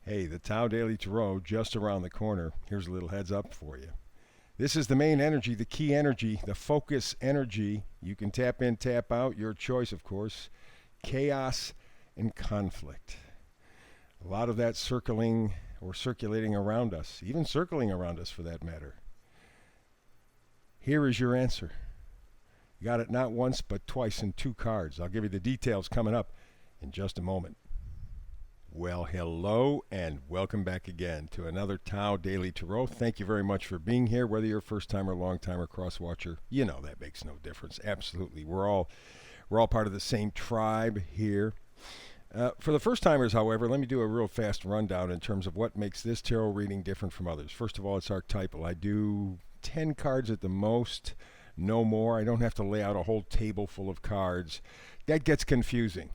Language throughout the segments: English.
Hey, the Tao Daily Tarot just around the corner. Here's a little heads up for you. This is the main energy, the key energy, the focus energy. You can tap in, tap out, your choice, of course. Chaos and conflict. A lot of that circling or circulating around us, even circling around us for that matter. Here is your answer. You got it not once, but twice in two cards. I'll give you the details coming up in just a moment. Well, hello and welcome back again to another Tao Daily Tarot. Thank you very much for being here. Whether you're a first timer, long timer, cross watcher, you know that makes no difference. Absolutely, we're all part of the same tribe here. For the first timers, however, let me do a real fast rundown in terms of what makes this tarot reading different from others. First of all, it's archetypal. I do 10 cards at the most, no more. I don't have to lay out a whole table full of cards. That gets confusing.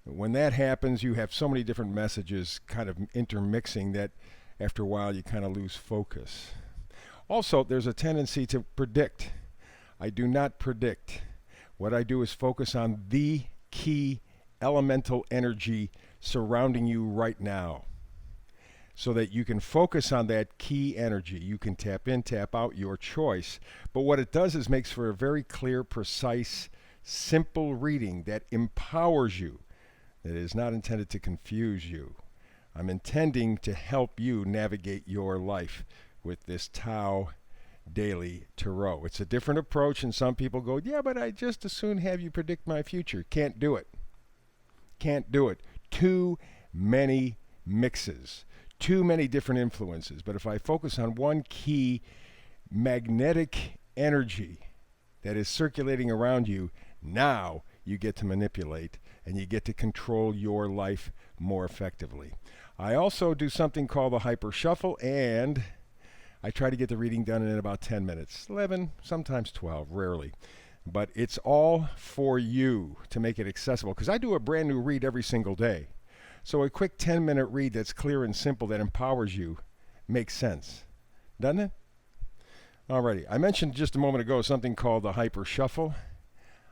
When that happens, you have so many different messages kind of intermixing that after a while you kind of lose focus. Also, there's a tendency to predict. I do not predict. What I do is focus on the key elemental energy surrounding you right now so that you can focus on that key energy. You can tap in, tap out, your choice. But what it does is makes for a very clear, precise, simple reading that empowers you. It is not intended to confuse you. I'm intending to help you navigate your life with this Tao Daily Tarot. It's a different approach, and some people go, yeah, but I just as soon have you predict my future. Can't do it. Can't do it. Too many mixes, too many different influences. But if I focus on one key magnetic energy that is circulating around you, now you get to manipulate and you get to control your life more effectively. I also do something called the Hyper Shuffle, and I try to get the reading done in about 10 minutes. 11, sometimes 12, rarely. But it's all for you to make it accessible, because I do a brand new read every single day. So a quick 10-minute read that's clear and simple that empowers you makes sense. Doesn't it? Alrighty. I mentioned just a moment ago something called the Hyper Shuffle.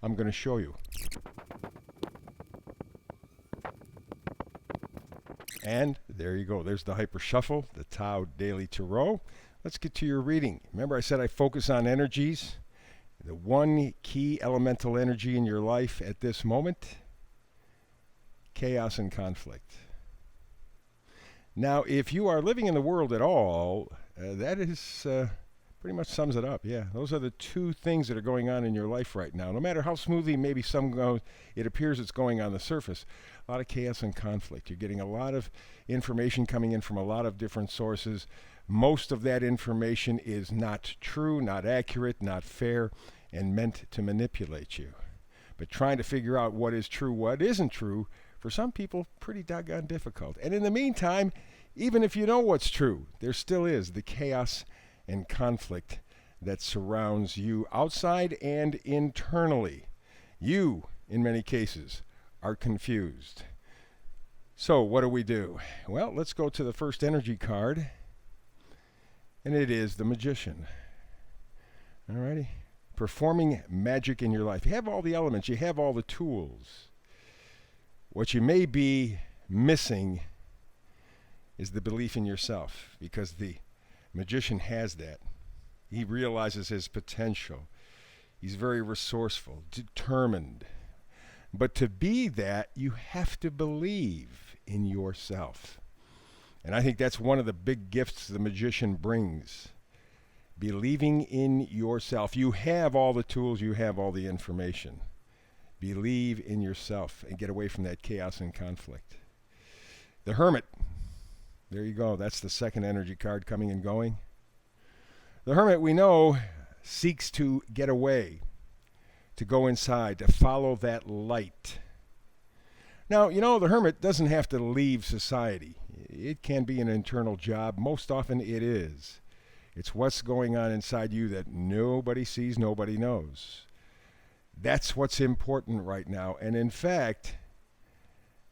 I'm going to show you. And there you go. There's the Hyper Shuffle, the Tao Daily Tarot. Let's get to your reading. Remember I said I focus on energies. The one key elemental energy in your life at this moment, chaos and conflict. Now, if you are living in the world at all, that is pretty much sums it up. Yeah, those are the two things that are going on in your life right now. No matter how smoothly maybe it appears it's going on the surface, a lot of chaos and conflict. You're getting a lot of information coming in from a lot of different sources. Most of that information is not true, not accurate, not fair, and meant to manipulate you. But trying to figure out what is true, what isn't true, for some people, pretty doggone difficult. And in the meantime, even if you know what's true, there still is the chaos and conflict that surrounds you outside and internally. You, in many cases, are confused. So what do? Well, let's go to the first energy card, and it is the Magician. Alrighty. Performing magic in your life. You have all the elements, you have all the tools. What you may be missing is the belief in yourself, because the Magician has that. He realizes his potential. He's very resourceful, determined. But to be that, you have to believe in yourself. And I think that's one of the big gifts the Magician brings. Believing in yourself. You have all the tools, you have all the information. Believe in yourself and get away from that chaos and conflict. The Hermit. There you go. That's the second energy card coming and going. The Hermit, we know, seeks to get away, to go inside, to follow that light. Now, you know, the Hermit doesn't have to leave society. It can be an internal job. Most often it is. It's what's going on inside you that nobody sees, nobody knows. That's what's important right now. And in fact,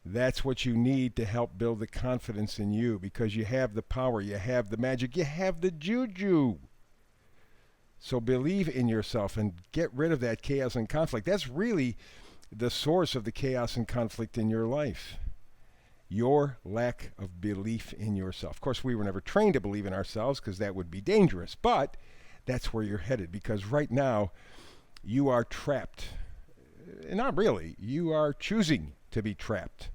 that's what you need to help build the confidence in you, because you have the power, you have the magic, you have the juju. So believe in yourself and get rid of that chaos and conflict. That's really the source of the chaos and conflict in your life. your lack of belief in yourself. Of course, we were never trained to believe in ourselves because that would be dangerous, but that's where you're headed because right now you are trapped. Not really. You are choosing to be trapped.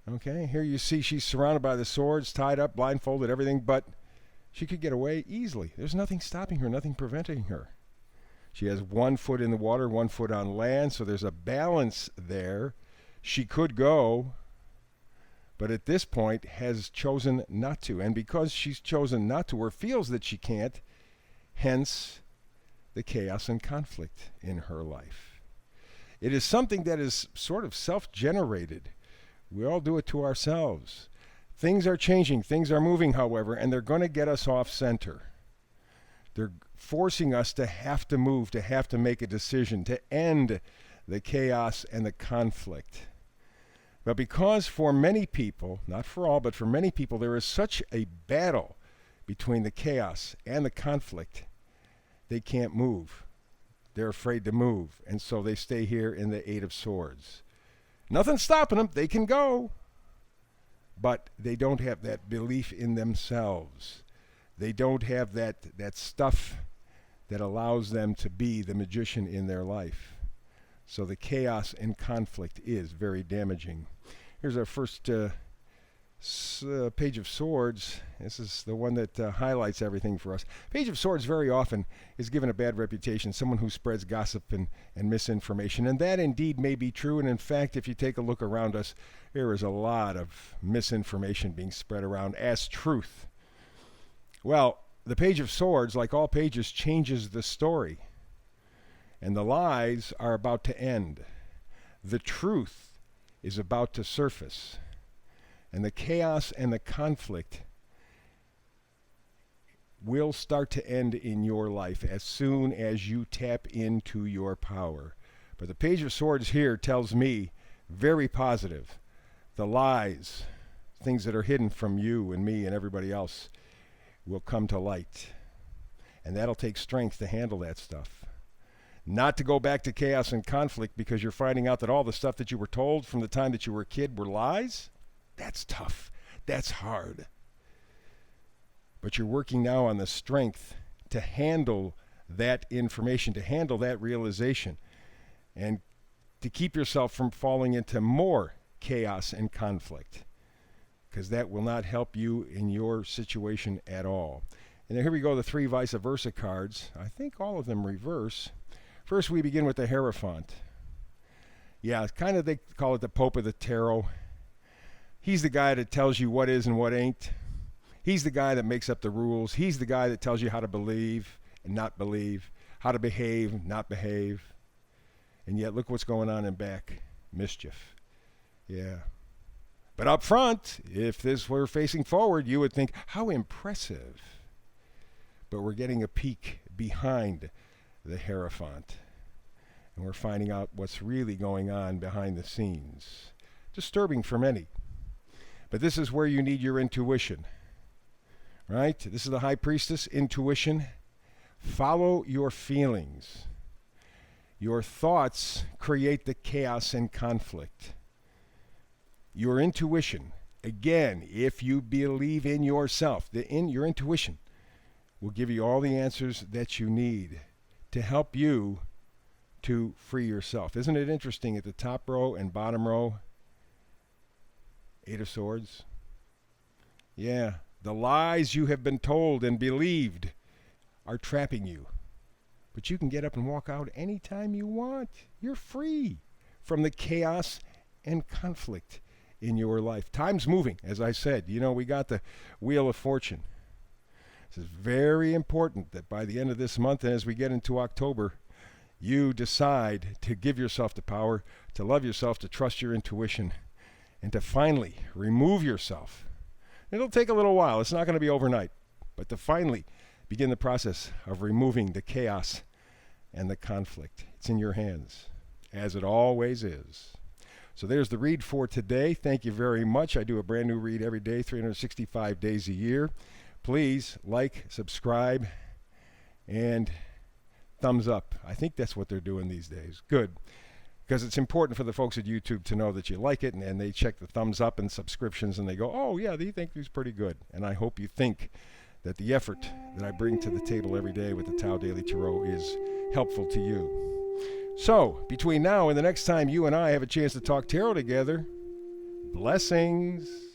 Okay, here you see she's surrounded by the swords, tied up, blindfolded, everything, but she could get away easily. There's nothing stopping her, nothing preventing her. She has 1 foot in the water, 1 foot on land, so there's a balance there. She could go, but at this point has chosen not to. And because she's chosen not to or feels that she can't, hence the chaos and conflict in her life. It is something that is sort of self-generated. We all do it to ourselves. Things are changing, things are moving, however, and they're going to get us off center. They're forcing us to have to move, to have to make a decision, to end the chaos and the conflict. But because for many people, not for all, but for many people, there is such a battle between the chaos and the conflict, they can't move. They're afraid to move, and so they stay here in the Eight of Swords. Nothing's stopping them. They can go, but they don't have that belief in themselves. They don't have that stuff that allows them to be the magician in their life. So the chaos and conflict is very damaging. Here's our first Page of Swords. This is the one that highlights everything for us. Page of Swords very often is given a bad reputation, someone who spreads gossip and misinformation. And that indeed may be true. And in fact, if you take a look around us, there is a lot of misinformation being spread around as truth. Well, the Page of Swords, like all pages, changes the story. And the lies are about to end. The truth is about to surface. And the chaos and the conflict will start to end in your life as soon as you tap into your power. But the Page of Swords here tells me, very positive, the lies, things that are hidden from you and me and everybody else, will come to light. And that'll take strength to handle that stuff. Not to go back to chaos and conflict because you're finding out that all the stuff that you were told from the time that you were a kid were lies. That's tough. That's hard. But you're working now on the strength to handle that information, to handle that realization, and to keep yourself from falling into more chaos and conflict, because that will not help you in your situation at all. And then here we go, the 3 vice versa cards. I think all of them reverse. First, we begin with the Hierophant. Yeah, kind of they call it the Pope of the Tarot. He's the guy that tells you what is and what ain't. He's the guy that makes up the rules. He's the guy that tells you how to believe and not believe, how to behave, not behave. And yet, look what's going on in back. Mischief. Yeah. But up front, if this were facing forward, you would think, how impressive. But we're getting a peek behind the Hierophant. And we're finding out what's really going on behind the scenes. Disturbing for many. But this is where you need your intuition. Right? This is the High Priestess, intuition. Follow your feelings. Your thoughts create the chaos and conflict. Your intuition, again, if you believe in yourself, your intuition will give you all the answers that you need to help you to free yourself. Isn't it interesting at the top row and bottom row? 8 of Swords. Yeah, the lies you have been told and believed are trapping you. But you can get up and walk out anytime you want. You're free from the chaos and conflict in your life. Time's moving, as I said. You know, we got the Wheel of Fortune. This is very important that by the end of this month and as we get into October, you decide to give yourself the power, to love yourself, to trust your intuition, and to finally remove yourself. It'll take a little while. It's not going to be overnight. But to finally begin the process of removing the chaos and the conflict. It's in your hands, as it always is. So there's the read for today. Thank you very much. I do a brand new read every day, 365 days a year. Please like, subscribe, and thumbs up. I think that's what they're doing these days. Good. because it's important for the folks at YouTube to know that you like it, and they check the thumbs up and subscriptions, and they go, oh, yeah, they think he's pretty good. And I hope you think that the effort that I bring to the table every day with the Tao Daily Tarot is helpful to you. So, between now and the next time you and I have a chance to talk tarot together, blessings.